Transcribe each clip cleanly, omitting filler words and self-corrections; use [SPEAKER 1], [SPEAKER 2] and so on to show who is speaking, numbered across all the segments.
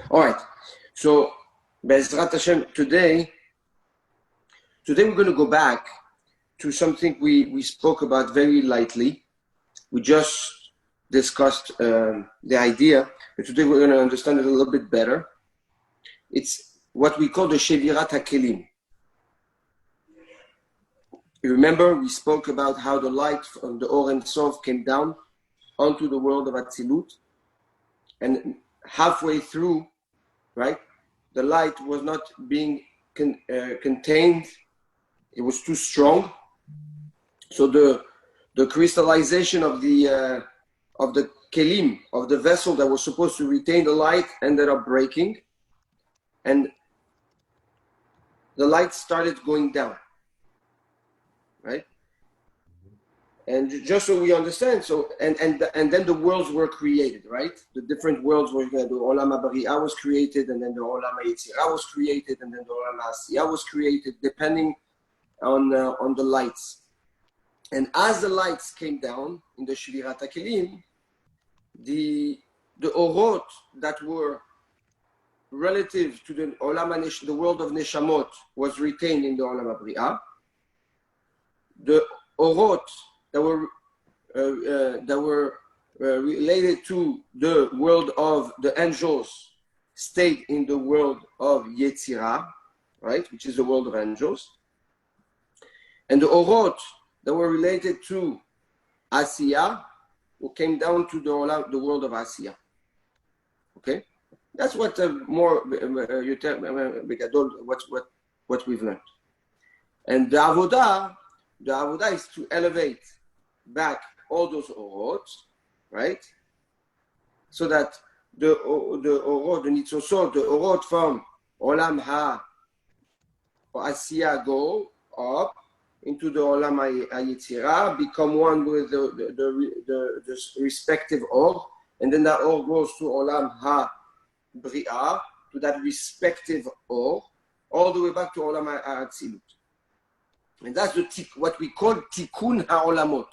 [SPEAKER 1] All right. So, Bezrat Hashem, today we're going to go back to something we spoke about very lightly. We just discussed the idea, but today we're going to understand it a little bit better. It's what we call the Shevirat HaKelim. You remember we spoke about how the light from the Or Ein Sof came down onto the world of Atzilut, and halfway through, right, the light was not being contained. It was too strong. So the crystallization of the kelim, of the vessel that was supposed to retain the light, ended up breaking, and the light started going down, right? And just so we understand, so and then the worlds were created, right? The different worlds were, the Olam HaBari'ah was created, and then the Olam HaYetzirah was created, and then the Olam HaAsiyah was created, depending on the lights. And as the lights came down in the Shvirat HaKelim, the orot that were relative to the the world of Neshamot was retained in the Olam HaBari'ah. The orot that were related to the world of the angels stayed in the world of Yetzirah, right, which is the world of angels. And the orot that were related to Asiyah, who came down to the world of Asiyah. Okay, that's what what we've learned. And the avodah is to elevate back all those orot, right? So that the orot, the nitzosot, the orot from Olam HaAsiyah go up into the Olam HaYetzirah, become one with the respective Or, and then that Or goes to Olam HaBri'ah, to that respective Or, all the way back to Olam HaAtzilut. And that's what we call Tikkun HaOlamot.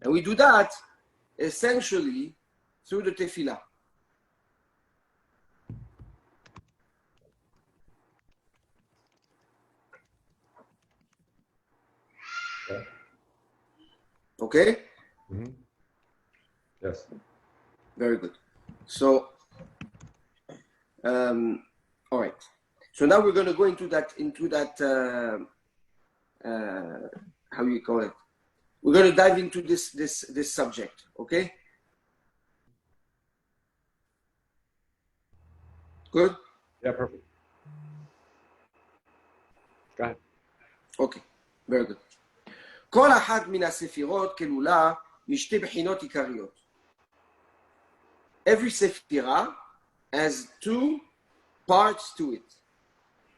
[SPEAKER 1] And we do that essentially through the Tefillah. Okay?
[SPEAKER 2] Mm-hmm. Yes.
[SPEAKER 1] Very good. So, all right. So now we're going to go into that how you call it? We're going to dive into this subject. Okay? Good?
[SPEAKER 2] Yeah, perfect. Go ahead.
[SPEAKER 1] Okay. Very good. כל אחת מן הספירות כלולה משתי בחינות עיקריות. Every sephira has two parts to it,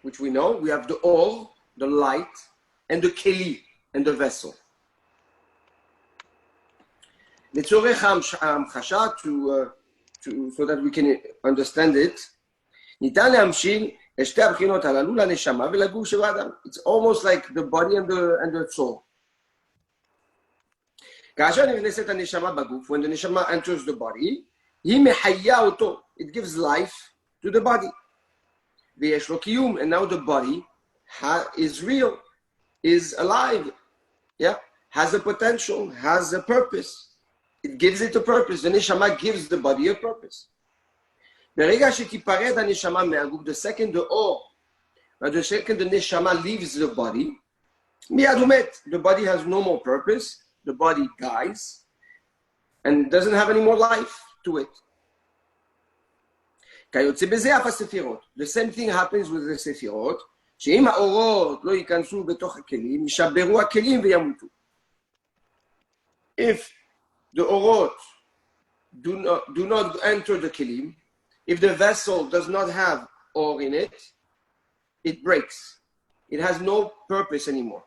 [SPEAKER 1] which we know. We have the Or, the light, and the Keli, and the vessel. לצורך ההמחשה, so that we can understand it, ניתן להמשיל את שתי הבחינות הללו לנשמה ולגוף של האדם. It's almost like the body and the soul. כאשר נכנסת הנשמה בגוף, when the neshama enters the body, היא מחיה אותו, it gives life to the body. ויש לו קיום, and now the body is real, is alive, yeah, has a potential, has a purpose. It gives it a purpose. The neshama gives the body a purpose. ברגע שתיפרד הנשמה מהגוף, the second the Or, the second the neshama leaves the body, מיד הוא מת. The body has no more purpose. The body dies and doesn't have any more life to it. כיוצא בזה אף הספירות. The same thing happens with the ספירות, שאם האורות לא ייכנסו בתוך הכלים, יישברו הכלים וימותו. If the orot do not enter the kelim, if the vessel does not have Or in it, it breaks. It has no purpose anymore.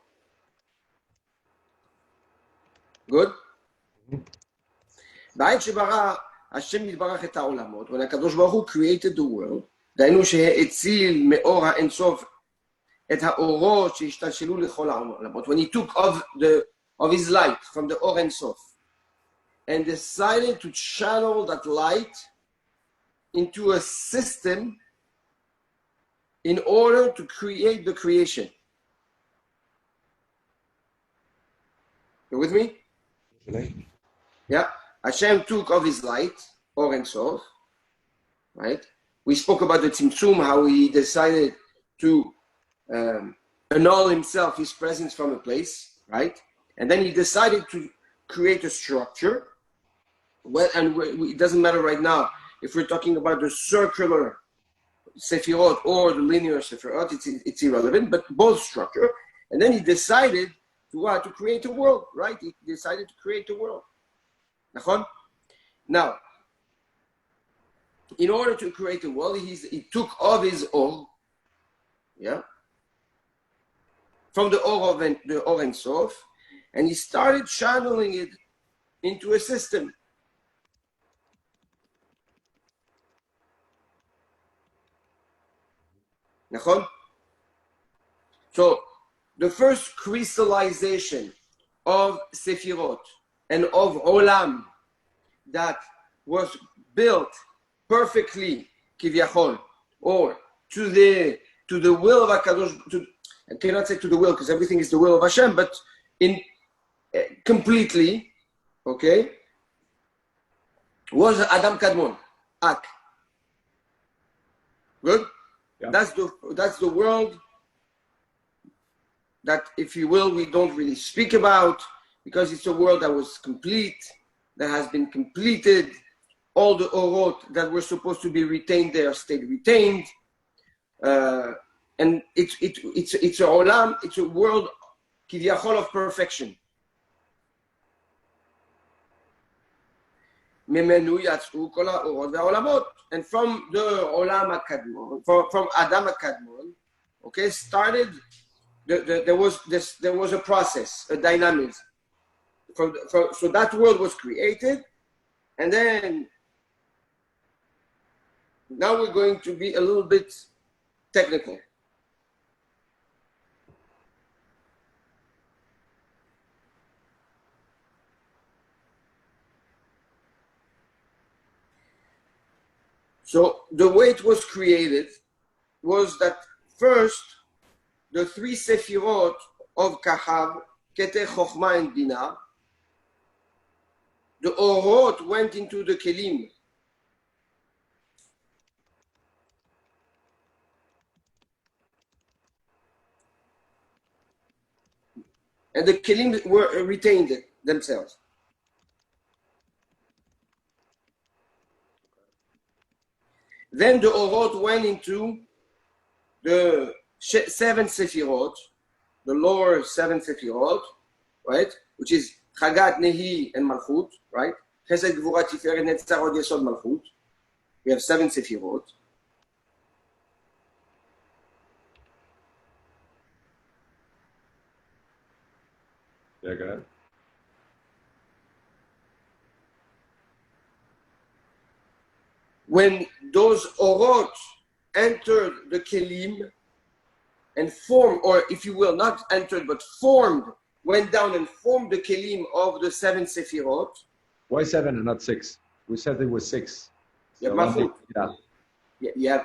[SPEAKER 1] Good? בעת שברא השם יתברך את העולמות, when הקדוש ברוך הוא created the world, דהיינו שהאציל מאור האינסוף את האורות שהשתלשלו לכל העולמות, when he took of his light from the Or Ein Sof, and decided to channel that light into a system in order to create the creation. You with me?
[SPEAKER 2] Really?
[SPEAKER 1] Yeah. Hashem took of his light, Or and Sof, right? We spoke about the Tzimtzum, how he decided to annul himself, his presence from a place, right? And then he decided to create a structure. Well, and it doesn't matter right now if we're talking about the circular Sefirot or the linear Sefirot, it's irrelevant, but both structure. And then he decided to create a world, right? He decided to create a world. Now, in order to create a world, he took of his Or, yeah, from the Or of the Or and Sof, and he started channeling it into a system. So the first crystallization of Sefirot and of Olam that was built perfectly, Kivyachol, or to the will of HaKadosh, I cannot say to the will because everything is the will of Hashem, but in completely, okay, was Adam Kadmon, Ak. Good? Yeah. That's the world that, if you will, we don't really speak about because it's a world that was complete, that has been completed. All the orot that were supposed to be retained there stayed retained, and it's a olam, it's a world kivyachol of perfection. Memenu yatzu kol ha'orot ve'olamot, and from the olam hakadmon, from Adam hakadmon, okay, started. There was a process, a dynamism. So that world was created, and then now we're going to be a little bit technical. So the way it was created was that first, the three Sefirot of Kahav, Ketech, Chochmah, and Binah, the Orot went into the Kelim. And the Kelim were retained themselves. Then the Orot went into the 7 Sefirot, the lower 7 Sefirot, right? Which is Chagat, Nehi, and Malchut, right? Chesed, Gvura, Tiferet, Netzar, Hod, Yesod, Malchut. We have 7 Sefirot.
[SPEAKER 2] Yeah, go ahead.
[SPEAKER 1] When those Orot entered the Kelim and formed, or if you will, not entered, but formed, went down and formed the Kelim of the 7 Sefirot.
[SPEAKER 2] Why 7 and not 6? We said it was 6.
[SPEAKER 1] You have Malchut. Yeah.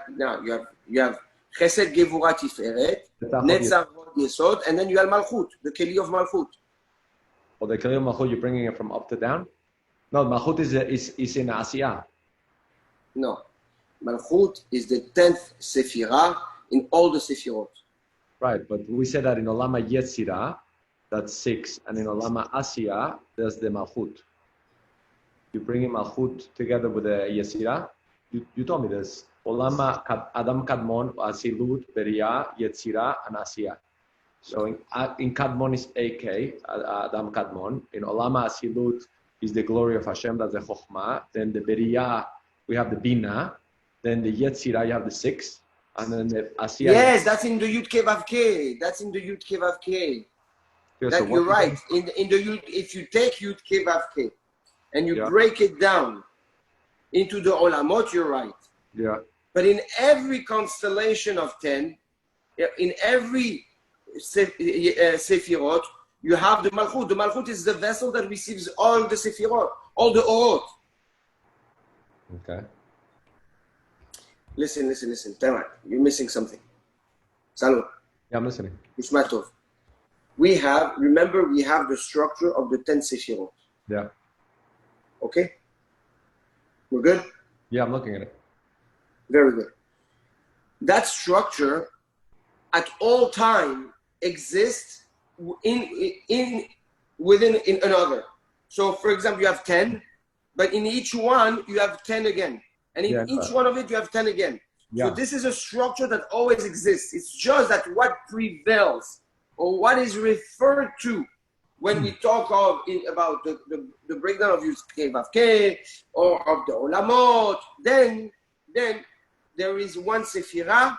[SPEAKER 1] You have Chesed, Gevurah, Tiferet, Netzar, Hod, Yesod, and then you have Malchut, the Keli of Malchut.
[SPEAKER 2] Or the Keli of Malchut, you're bringing it from up to down? No, Malchut is in Asiyah.
[SPEAKER 1] No. Malchut is the 10th Sephirah in all the Sefirot.
[SPEAKER 2] Right, but we said that in Olama Yetzirah, that's 6, and in Olama Asiyah, there's the Malchut. You bring in Malchut together with the Yetzirah. You told me this. Olama Adam Kadmon, Asilut, Beria, Yetzirah, and Asiyah. So in Kadmon is AK, Adam Kadmon. In Olama Asilut is the glory of Hashem, that's the Chokhmah. Then the Beria, we have the Bina. Then the Yetzirah, you have the 6. And then the Asiyah.
[SPEAKER 1] Yes, that's in the Yud Kei Vav Kei. That's in the Yud Kei Vav Kei.
[SPEAKER 2] Yeah,
[SPEAKER 1] that you're right. In the Yud, if you take Yud Kei Vav Kei and you break it down into the Olamot, you're right.
[SPEAKER 2] Yeah.
[SPEAKER 1] But in every constellation of 10, in every Sefirot, you have the Malchut. The Malchut is the vessel that receives all the Sefirot, all the Orot.
[SPEAKER 2] Okay.
[SPEAKER 1] Listen. Tamar, you're missing something. Salut.
[SPEAKER 2] Yeah, I'm listening.
[SPEAKER 1] Ishmatov. Remember, we have the structure of the 10 Sefirot.
[SPEAKER 2] Yeah.
[SPEAKER 1] Okay? We're good?
[SPEAKER 2] Yeah, I'm looking at it.
[SPEAKER 1] Very good. That structure at all time exists within another. So, for example, you have 10, but in each one, you have 10 again. And in each one of it, you have 10 again. Yeah. So this is a structure that always exists. It's just that what prevails or what is referred to when we talk about the breakdown of Yud-Kei Vav-Kei or of the Olamot, then there is one Sephirah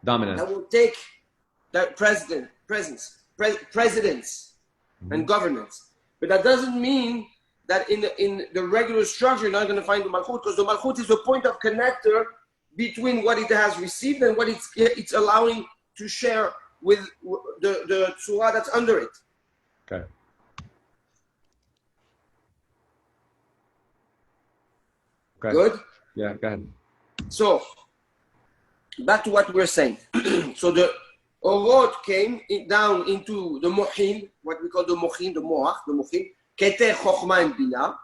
[SPEAKER 2] dominant
[SPEAKER 1] that will take that precedence and governance. But that doesn't mean that in the regular structure you're not going to find the Malchut, because the Malchut is a point of connector between what it has received and what it's allowing to share with the Tzura that's under it.
[SPEAKER 2] Okay.
[SPEAKER 1] Good?
[SPEAKER 2] Yeah, go ahead.
[SPEAKER 1] So, back to what we're saying. So the Orot came down into the Mochin, what we call the Mochin, the Mochin, Keter, Chochma, and Bina,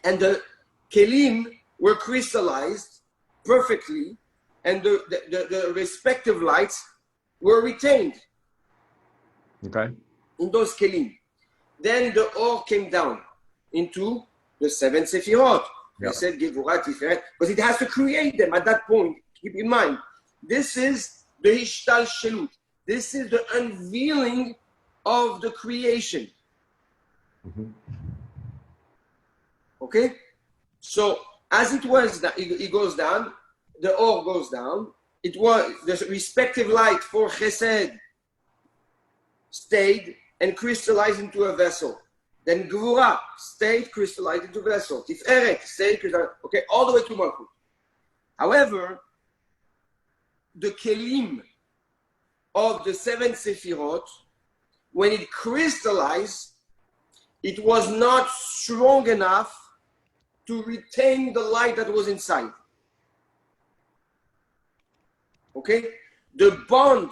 [SPEAKER 1] and the Kelim were crystallized perfectly, and the respective lights were retained.
[SPEAKER 2] Okay.
[SPEAKER 1] In those Kelim. Then the Or came down into the 7 Sefirot. They said Gevurah, Tiferet, because it has to create them at that point. Keep in mind, this is the Hishtal Shelut. This is the unveiling of the creation.
[SPEAKER 2] Mm-hmm.
[SPEAKER 1] Okay? So, as it was, it goes down, the Or goes down. It was the respective light for Chesed stayed and crystallized into a vessel. Then Gvura stayed, crystallized into a vessel. Tiferet stayed, crystallized. Okay, all the way to Malchut. However, the Kelim of the 7 Sefirot, when it crystallized, it was not strong enough to retain the light that was inside. Okay? The bond,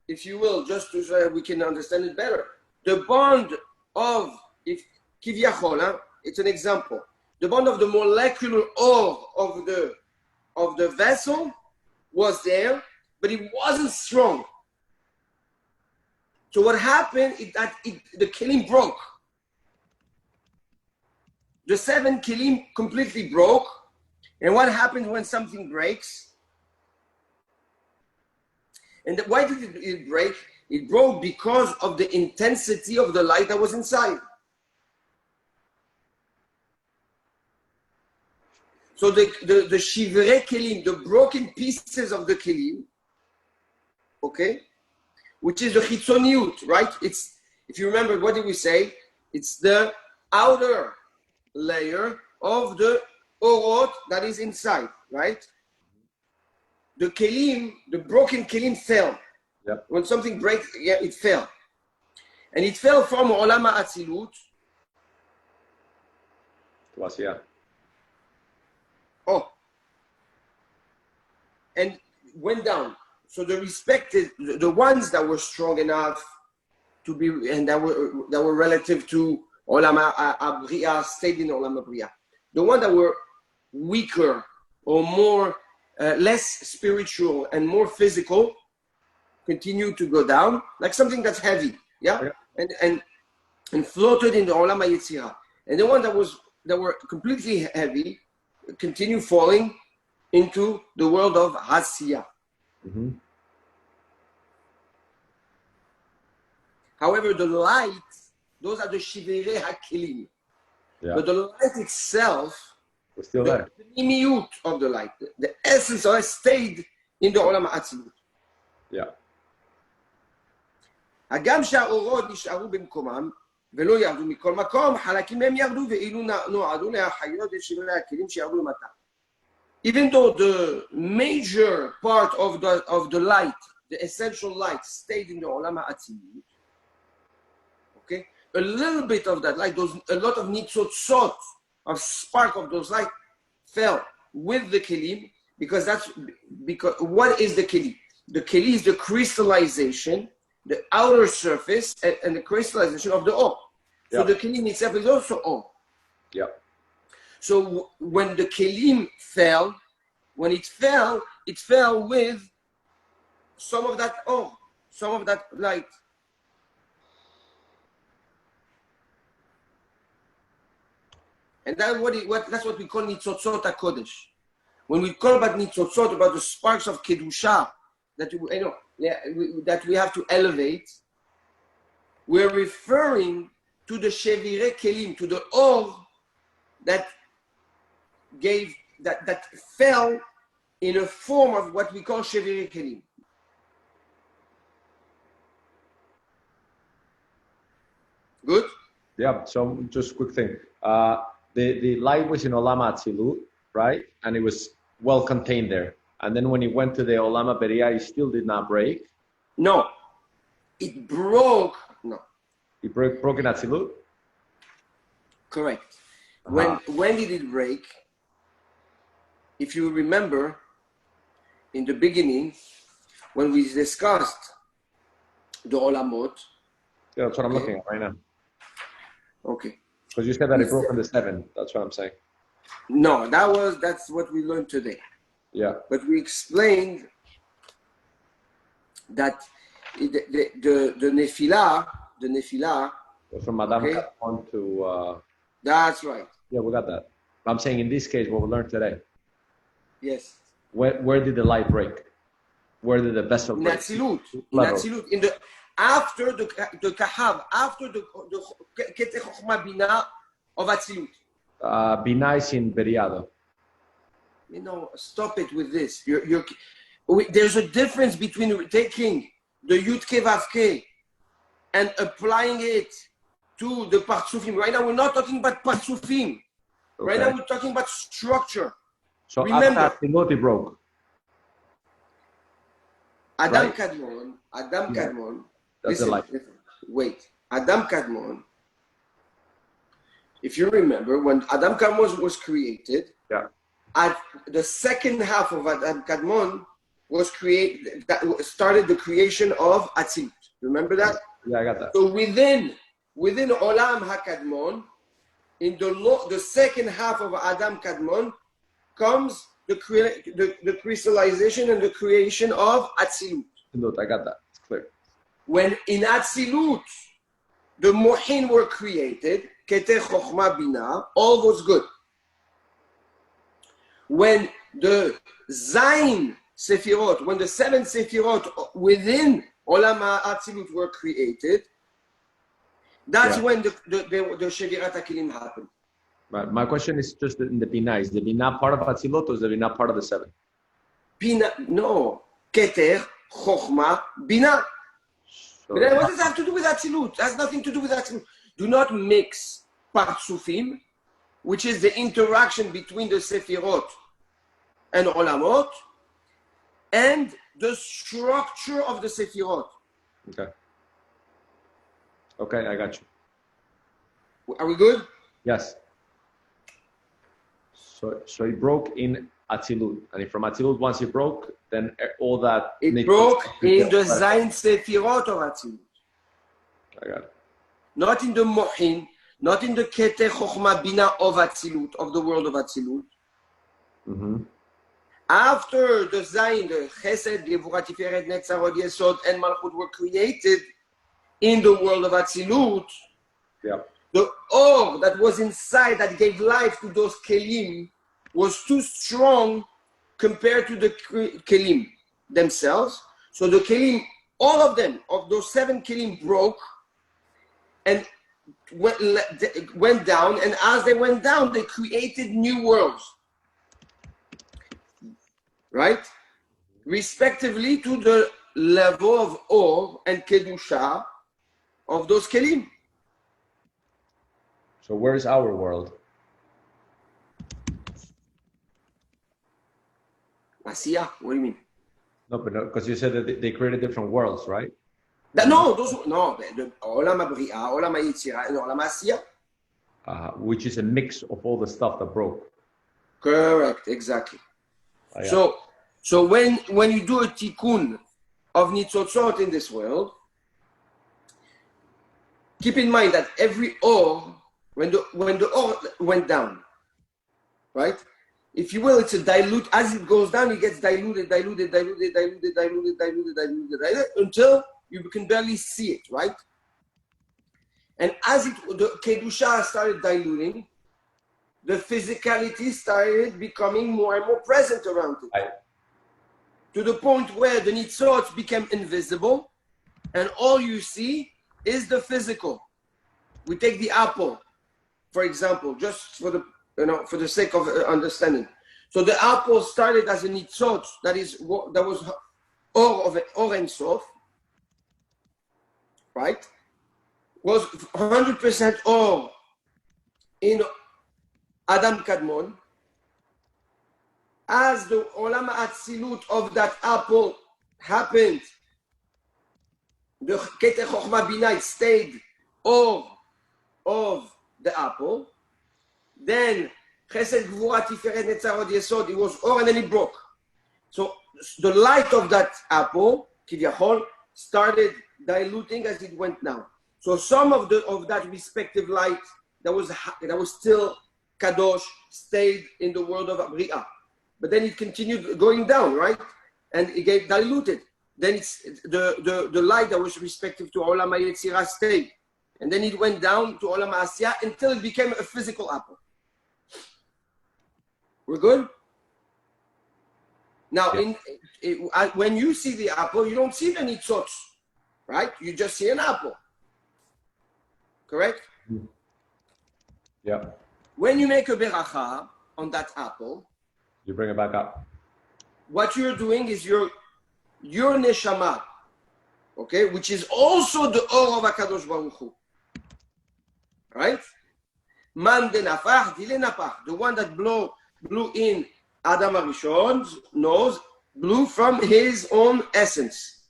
[SPEAKER 1] if you will, just so we can understand it better, the bond of, if Kivyachol, it's an example, the bond of the molecular ore of the vessel was there, but it wasn't strong. So what happened is that the kelim broke. The 7 kelim completely broke. And what happens when something breaks? And why did it break? It broke because of the intensity of the light that was inside. So the shivrei kelim, the broken pieces of the kelim, okay, which is the chitzoniut, right? It's, if you remember, what did we say? It's the outer layer of the orot that is inside, right? The kelim, the broken kelim fell.
[SPEAKER 2] Yep.
[SPEAKER 1] When something breaks, it fell. And it fell from Olam HaAtzilut. And went down. So the ones that were strong enough to be, and that were relative to Olam HaBriah, stayed in Olam HaBriah. The ones that were weaker or more, less spiritual and more physical, continue to go down, like something that's heavy, and floated in the Olam HaYetzirah. And the ones that were completely heavy continue falling into the world of Hasiyah.
[SPEAKER 2] Mm-hmm.
[SPEAKER 1] However, the light, those are the Shivirei HaKelim. But the light itself,
[SPEAKER 2] was still there.
[SPEAKER 1] The miniyut of the light, the essence of it stayed in the Olam HaAtzilut.
[SPEAKER 2] Yeah.
[SPEAKER 1] הגם שהאורות נשארו במקומם ולא ירדו מכל מקום, חלקים מהם ירדו ואילו נועדו להחיות את שירי הכלים שירדו למטה. Even though the major part of the light, the essential light, stayed in the Olam HaAtzilut, Okay, a little bit of that light, a lot of nitzotzot, of spark of those light, fell with the kelim, because what is the kelim? The kelim is the crystallization, the outer surface, and the crystallization of the ore. So the kelim itself is also ore.
[SPEAKER 2] Yeah.
[SPEAKER 1] So when the kelim fell, it fell with some of that ore, some of that light. And that's what we call nitzotzot HaKodesh. When we call about nitzotzot, about the sparks of kedusha that that we have to elevate, we're referring to the shevire kelim, to the ore that fell in a form of what we call shevire kelim. Good?
[SPEAKER 2] Yeah. So just quick thing. The light was in Olam Atzilut, right? And it was well contained there. And then when it went to the Olam Beria, it still did not break.
[SPEAKER 1] No, it broke. No,
[SPEAKER 2] it broke in Atzilut.
[SPEAKER 1] Correct. When did it break? If you remember, in the beginning, when we discussed the Olamot.
[SPEAKER 2] Yeah, that's what I'm looking at right now.
[SPEAKER 1] Okay.
[SPEAKER 2] Because you said that it broke on the 7th. That's what I'm saying.
[SPEAKER 1] No, that's what we learned today.
[SPEAKER 2] Yeah.
[SPEAKER 1] But we explained that the Nefilah.
[SPEAKER 2] From Adam Kadmon to.
[SPEAKER 1] That's right.
[SPEAKER 2] Yeah, we got that. I'm saying in this case, what we learned today.
[SPEAKER 1] Yes.
[SPEAKER 2] Where did the light break? Where did the vessel break?
[SPEAKER 1] In Atzilut. After the Kahav, after the Ketech Chochma Bina of Atzilut.
[SPEAKER 2] Bina is in Beriado.
[SPEAKER 1] Stop it with this. There's a difference between taking the Yud Ke Vav Ke and applying it to the Partsufim. Right now, we're not talking about Partsufim. Right now, we're talking about structure.
[SPEAKER 2] So
[SPEAKER 1] remember,
[SPEAKER 2] after Atzilut, it broke.
[SPEAKER 1] Adam Kadmon. Listen, wait. Adam Kadmon, if you remember, when Adam Kadmon was created, at the second half of Adam Kadmon was created, that started the creation of Atzilut. Remember that?
[SPEAKER 2] Yeah, I got that.
[SPEAKER 1] So within Olam HaKadmon, in the second half of Adam Kadmon, comes the crystallization and the creation of Atzilut.
[SPEAKER 2] I got that. It's clear.
[SPEAKER 1] When in Atzilut, the Mohin were created, Ketech Chochma Bina, all was good. When the Zayin Sefirot, when the 7 Sefirot within Olam HaAtzilut were created, that's when the Shevirat HaKelim happened.
[SPEAKER 2] Right. My question is just in the Bina. Is the Bina part of Atzilut or is the Bina part of the 7?
[SPEAKER 1] Bina, no. Keter, Chochma, Bina. What does that have to do with Atzilut? It has nothing to do with Atzilut. Do not mix Partsufim, which is the interaction between the Sefirot and Olamot, and the structure of the Sefirot.
[SPEAKER 2] Okay, I got you.
[SPEAKER 1] Are we good?
[SPEAKER 2] Yes. So it broke in Atzilut, and from Atzilut, once it broke, then all that...
[SPEAKER 1] It broke in the Zayin Sefirot of Atzilut.
[SPEAKER 2] I got it.
[SPEAKER 1] Not in the Mohin, not in the Ketech Chochma Bina of Atzilut, of the world of Atzilut.
[SPEAKER 2] Mm-hmm.
[SPEAKER 1] After the Zayin, the Chesed, Gevurah, Tiferet, Netzarot, Yesod, and Malchut were created in the world of Atzilut, the Or that was inside, that gave life to those Kelim, was too strong compared to the Kelim themselves. So the Kelim, all of them, of those 7 Kelim broke and went down. And as they went down, they created new worlds. Right? Respectively to the level of Or and Kedusha of those Kelim.
[SPEAKER 2] So where is our world?
[SPEAKER 1] Asiya, what do you mean?
[SPEAKER 2] No, but because you said that they created different worlds, right?
[SPEAKER 1] No, the Olam HaBri'ah, Olam HaYetzirah, and Olam HaAsiyah.
[SPEAKER 2] Which is a mix of all the stuff that broke.
[SPEAKER 1] Correct, exactly.
[SPEAKER 2] Yeah.
[SPEAKER 1] So when you do a tikkun of nitzotzot in this world, keep in mind that every or, when the or went down, right? If you will, it's a dilute. As it goes down, it gets diluted until you can barely see it, right? And as the kedusha started diluting, the physicality started becoming more and more present around it.
[SPEAKER 2] Right.
[SPEAKER 1] To the point where the nitzot became invisible, and all you see is the physical. We take the apple, for example, just for the sake of understanding. So the apple started as a nitzot that was or Ein Sof, right? Was 100% or in Adam Kadmon. As the Olam HaAtzilut of that apple happened, the Keter Chochmah Binah stayed or of the apple. Then Chesed Gvura Tiferet Netzar Hod Yesod, it was or and then it broke. So the light of that apple, Kivyachol, started diluting as it went down. So some of that respective light that was still Kadosh stayed in the world of Abri'ah. But then it continued going down, right? And it gave diluted. Then it's the light that was respective to Olam HaYetzirah stayed. And then it went down to Olam HaAsiyah until it became a physical apple. We're good? Now,
[SPEAKER 2] yeah.
[SPEAKER 1] When you see the apple, you don't see the nitzot, right? You just see an apple. Correct?
[SPEAKER 2] Yeah.
[SPEAKER 1] When you make a beracha on that apple,
[SPEAKER 2] you bring it back up.
[SPEAKER 1] What you're doing is your neshama, okay, which is also the or of HaKadosh Baruch Hu, right? Man de nafach, dile napach, the one that blew in Adam HaRishon's nose, blew from his own essence.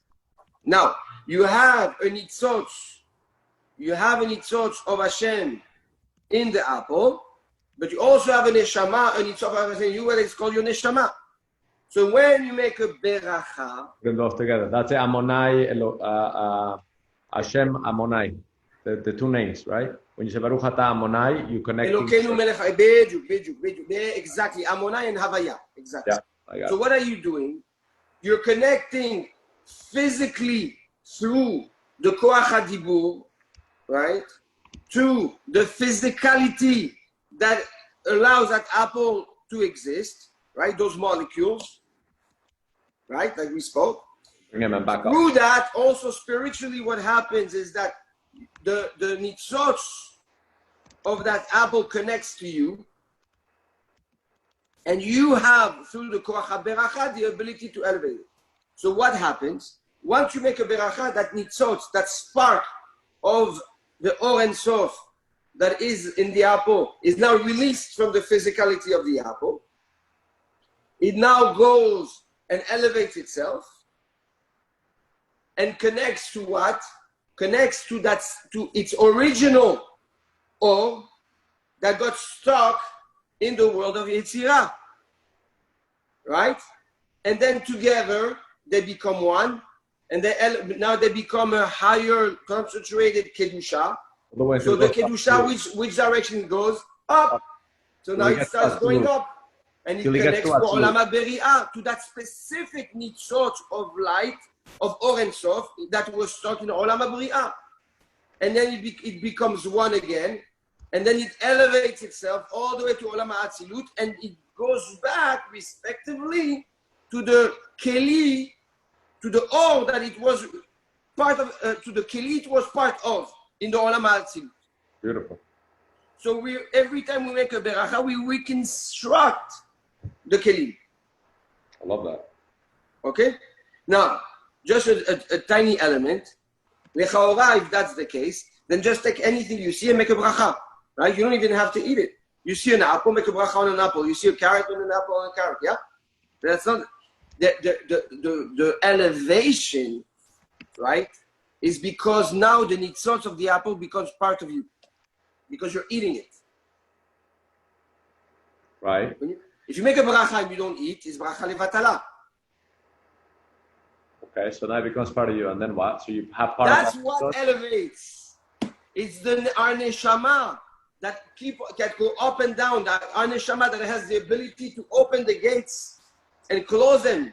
[SPEAKER 1] Now, you have a nitzot of Hashem in the apple, but you also have a neshama, a nitzot of Hashem, it's called your neshama. So when you make a beracha,
[SPEAKER 2] bring those together. That's Amonai, Hashem Amonai, the two names, right? When you say Baruch Ata Amonai, you connect.
[SPEAKER 1] Elokeinu melech, bediuk, exactly. Amonai and Havaya, exactly.
[SPEAKER 2] Yeah,
[SPEAKER 1] so what are you doing? You're connecting physically through the koach hadibur, right, to the physicality that allows that apple to exist, right? Those molecules, right? Like we spoke.
[SPEAKER 2] Bring them back up.
[SPEAKER 1] Through that, also spiritually, what happens is that the nitzot of that apple connects to you, and you have, through the koach haberacha, the ability to elevate it. So what happens? Once you make a beracha, that nitzot, that spark of the or Ein Sof that is in the apple, is now released from the physicality of the apple. It now goes and elevates itself and connects to what? Connects to its original or that got stuck in the world of Yetzirah, right? And then together they become one, and now they become a higher concentrated kedusha. So the kedusha, which direction it goes? Up. So now it starts going up, and it connects to Olam HaBeri'ah, to that specific nitzot of light of or Ein Sof that was stuck in Olam HaBeri'ah, and then it becomes one again. And then it elevates itself all the way to Olam HaAtzilut, and it goes back, respectively, to the Keli, to the Or that it was part of, to the Keli it was part of in the Olam HaAtzilut.
[SPEAKER 2] Beautiful.
[SPEAKER 1] So every time we make a beracha, we reconstruct the Keli.
[SPEAKER 2] I love that.
[SPEAKER 1] Okay? Now, just a tiny element. Lechaora, if that's the case, then just take anything you see and make a bracha. Right? You don't even have to eat it. You see an apple, make a bracha on an apple. You see a carrot on an apple, on a carrot. Yeah? But that's not the elevation, right? is because now the nitzot of the apple becomes part of you, because you're eating it.
[SPEAKER 2] Right.
[SPEAKER 1] If you make a bracha and you don't eat, it's bracha levatala.
[SPEAKER 2] Okay, so now it becomes part of you, and then what? So you have part
[SPEAKER 1] That's
[SPEAKER 2] of that.
[SPEAKER 1] what elevates. It's our neshama that go up and down. That our neshama that has the ability to open the gates and close them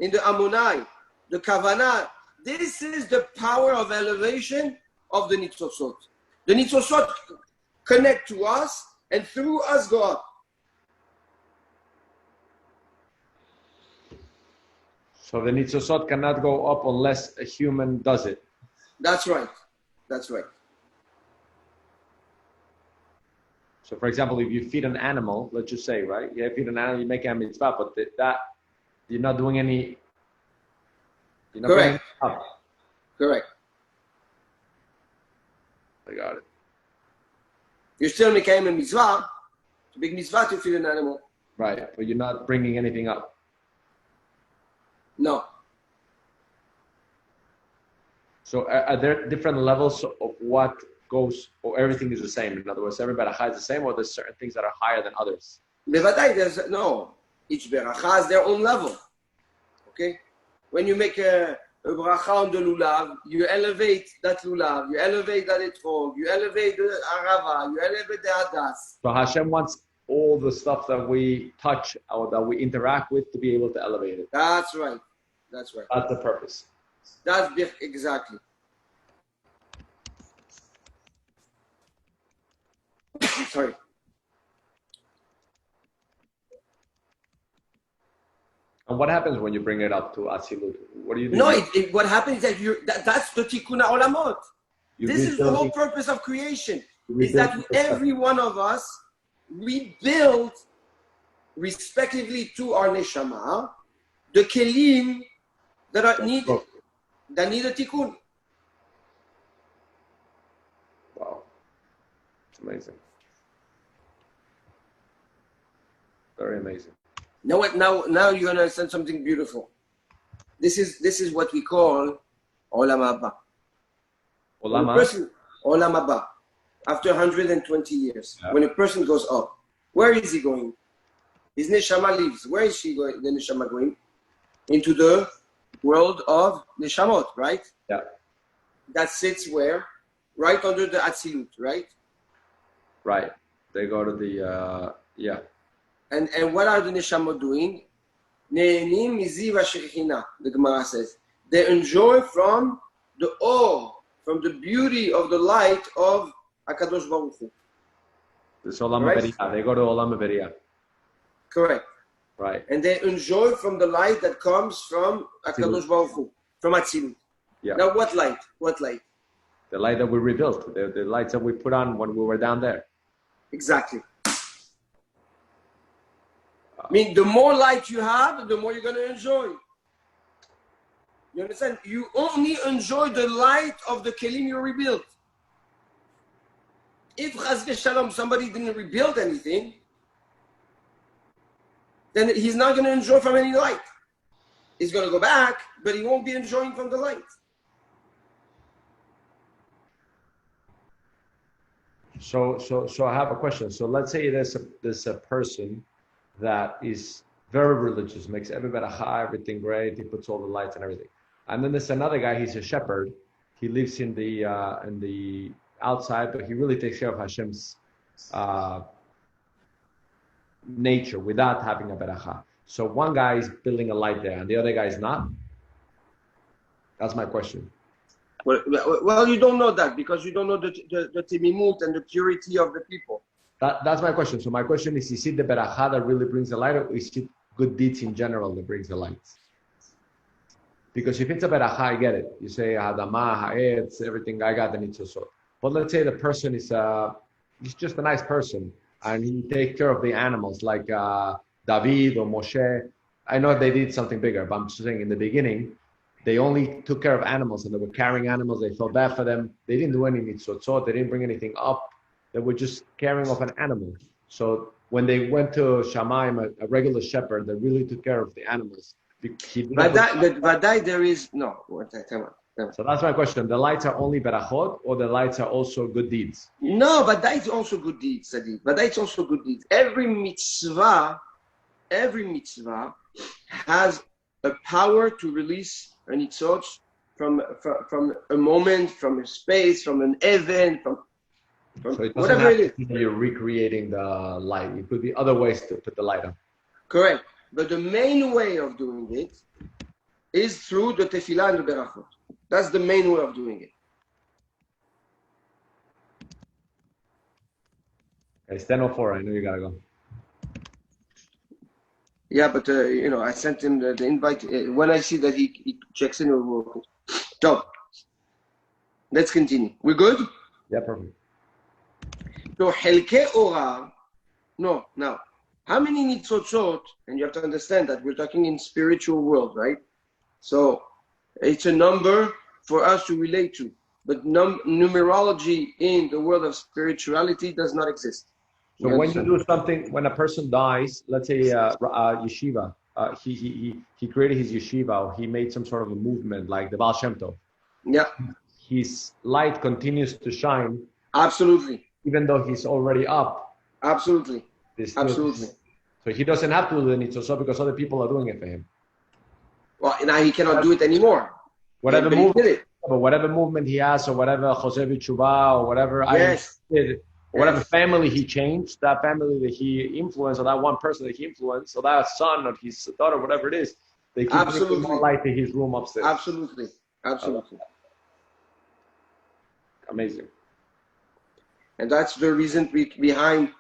[SPEAKER 1] in the amunai, the kavanah. This is the power of elevation of the nitzosot. The nitzosot connect to us, and through us go up.
[SPEAKER 2] So the nitzosot cannot go up unless a human does it.
[SPEAKER 1] That's right. That's right.
[SPEAKER 2] So, for example, if you feed an animal, let's just say, right? You feed an animal, you make a mitzvah, but that you're not doing any. You're not
[SPEAKER 1] Correct.
[SPEAKER 2] Up.
[SPEAKER 1] Correct.
[SPEAKER 2] I got it.
[SPEAKER 1] You're still making a mitzvah. It's a big mitzvah to feed an animal.
[SPEAKER 2] Right, but you're not bringing anything up.
[SPEAKER 1] No.
[SPEAKER 2] So are there different levels of what goes, or everything is the same? In other words, every beracha is the same, or there's certain things that are higher than others?
[SPEAKER 1] No. Each beracha has their own level. Okay? When you make a bracha on the lulav, you elevate that lulav, you elevate that etrog, you elevate the arava, you elevate the hadas.
[SPEAKER 2] So Hashem wants all the stuff that we touch or that we interact with to be able to elevate it.
[SPEAKER 1] That's right. That's right.
[SPEAKER 2] That's the purpose.
[SPEAKER 1] That's exactly. Sorry.
[SPEAKER 2] And what happens when you bring it up to Atzilut? What do you do?
[SPEAKER 1] No, what happens is that that's the tikkun olamot. This is the whole purpose of creation. Is that every one of us, we build, respectively to our neshama, the kelim that are needed, that need a tikkun.
[SPEAKER 2] Wow, it's amazing. Very amazing.
[SPEAKER 1] Now you're gonna understand something beautiful. This is what we call olam haba. Olam haba. After 120 years, when a person goes up, where is he going? His neshama leaves. Where is she going? The neshama going into the world of neshamot, right?
[SPEAKER 2] Yeah.
[SPEAKER 1] That sits where? Right under the atzilut, right?
[SPEAKER 2] Right. They go to the yeah.
[SPEAKER 1] And what are the neshamot doing? Ne'enim miziv hashechina, the Gemara says. They enjoy from the awe, from the beauty of the light of HaKadosh Baruch Hu.
[SPEAKER 2] This Olam Haberiyah. They go to Olam Haberiyah.
[SPEAKER 1] Correct.
[SPEAKER 2] Right.
[SPEAKER 1] And they enjoy from the light that comes from HaKadosh Baruch Hu, from Atzilut.
[SPEAKER 2] Yeah.
[SPEAKER 1] Now what light? What light?
[SPEAKER 2] The light that we rebuilt, the lights that we put on when we were down there.
[SPEAKER 1] Exactly. I mean, the more light you have, the more you're going to enjoy. You understand? You only enjoy the light of the kelim you rebuilt. If Chas v'Shalom, somebody didn't rebuild anything, then he's not going to enjoy from any light. He's going to go back, but he won't be enjoying from the light.
[SPEAKER 2] So I have a question. So let's say there's a person that is very religious, makes every beracha, everything great, he puts all the lights and everything. And then there's another guy, he's a shepherd. He lives in the outside, but he really takes care of Hashem's nature without having a beracha. So one guy is building a light there, and the other guy is not. That's my question.
[SPEAKER 1] Well, you don't know that because you don't know the timimut and the purity of the people.
[SPEAKER 2] That's my question. So my question is it the beracha that really brings the light, or is it good deeds in general that brings the light? Because if it's a beracha, I get it. You say hadama, ha'etz, everything, I got the nitzosot. But let's say the person is he's just a nice person, and he takes care of the animals like David or Moshe. I know they did something bigger, but I'm just saying in the beginning, they only took care of animals, and they were carrying animals. They felt bad for them. They didn't do any nitzosot. They didn't bring anything up. They were just carrying off an animal. So when they went to Shamayim, a regular shepherd that really took care of the animals,
[SPEAKER 1] But there is no. What I tell you, Yeah.
[SPEAKER 2] So that's my question. The lights are only berachot, or the lights are also good deeds?
[SPEAKER 1] No, but that is also good deeds, Sadiq. But that's also good deeds. Every mitzvah has a power to release an nitzot from a moment, from a space, from an event, from
[SPEAKER 2] So it doesn't
[SPEAKER 1] whatever
[SPEAKER 2] have
[SPEAKER 1] it is.
[SPEAKER 2] to be you're recreating the light. It could be other ways to put the light on.
[SPEAKER 1] Correct. But the main way of doing it is through the tefillah and the berachot. That's the main way of doing it.
[SPEAKER 2] Okay, it's 10:04. I know you gotta go.
[SPEAKER 1] Yeah, but I sent him the invite. When I see that he checks in, we'll work. So let's continue. We're good?
[SPEAKER 2] Yeah, perfect.
[SPEAKER 1] So Helke Ora. No, now, how many nitzotzot? And you have to understand that we're talking in spiritual world, right? So it's a number for us to relate to. But numerology in the world of spirituality does not exist.
[SPEAKER 2] So when you do something, when a person dies, let's say yeshiva, he created his yeshiva, or he made some sort of a movement like the Baal Shem Tov.
[SPEAKER 1] Yeah.
[SPEAKER 2] His light continues to shine.
[SPEAKER 1] Absolutely.
[SPEAKER 2] Even though he's already up.
[SPEAKER 1] Absolutely. Absolutely.
[SPEAKER 2] So he doesn't have to do the nitzot because other people are doing it for him.
[SPEAKER 1] Well, now he cannot do it anymore.
[SPEAKER 2] Whatever movement he has, or whatever Jose Bichuba, or whatever whatever family he changed, that family that he influenced, or that one person that he influenced, or that son or his daughter, whatever it is, they keep bringing more light to his room upstairs.
[SPEAKER 1] Absolutely.
[SPEAKER 2] Amazing.
[SPEAKER 1] And that's the reason behind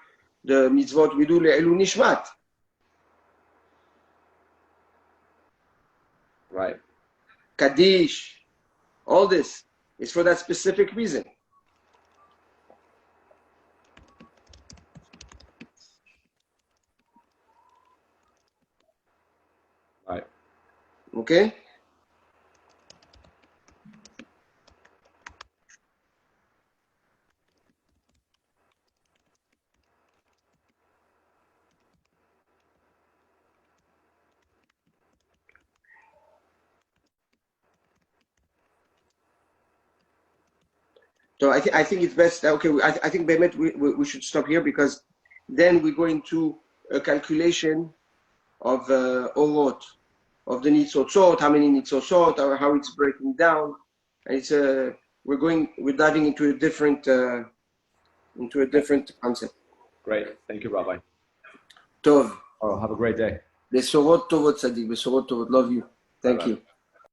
[SPEAKER 1] the mitzvot we do le'elu nishmat.
[SPEAKER 2] Right.
[SPEAKER 1] Kaddish, all this is for that specific reason.
[SPEAKER 2] Right.
[SPEAKER 1] Okay? So I think it's best. Okay, I think Bemet, we should stop here, because then we go into a calculation of orot, of the nitzotzot, how many nitzotzot, or how it's breaking down, and it's we're diving into a different concept.
[SPEAKER 2] Great, thank you, Rabbi.
[SPEAKER 1] Tov.
[SPEAKER 2] Oh, have a great day.
[SPEAKER 1] Besorot tovot, Sadiq. Besorot tovot. Love you. Thank you.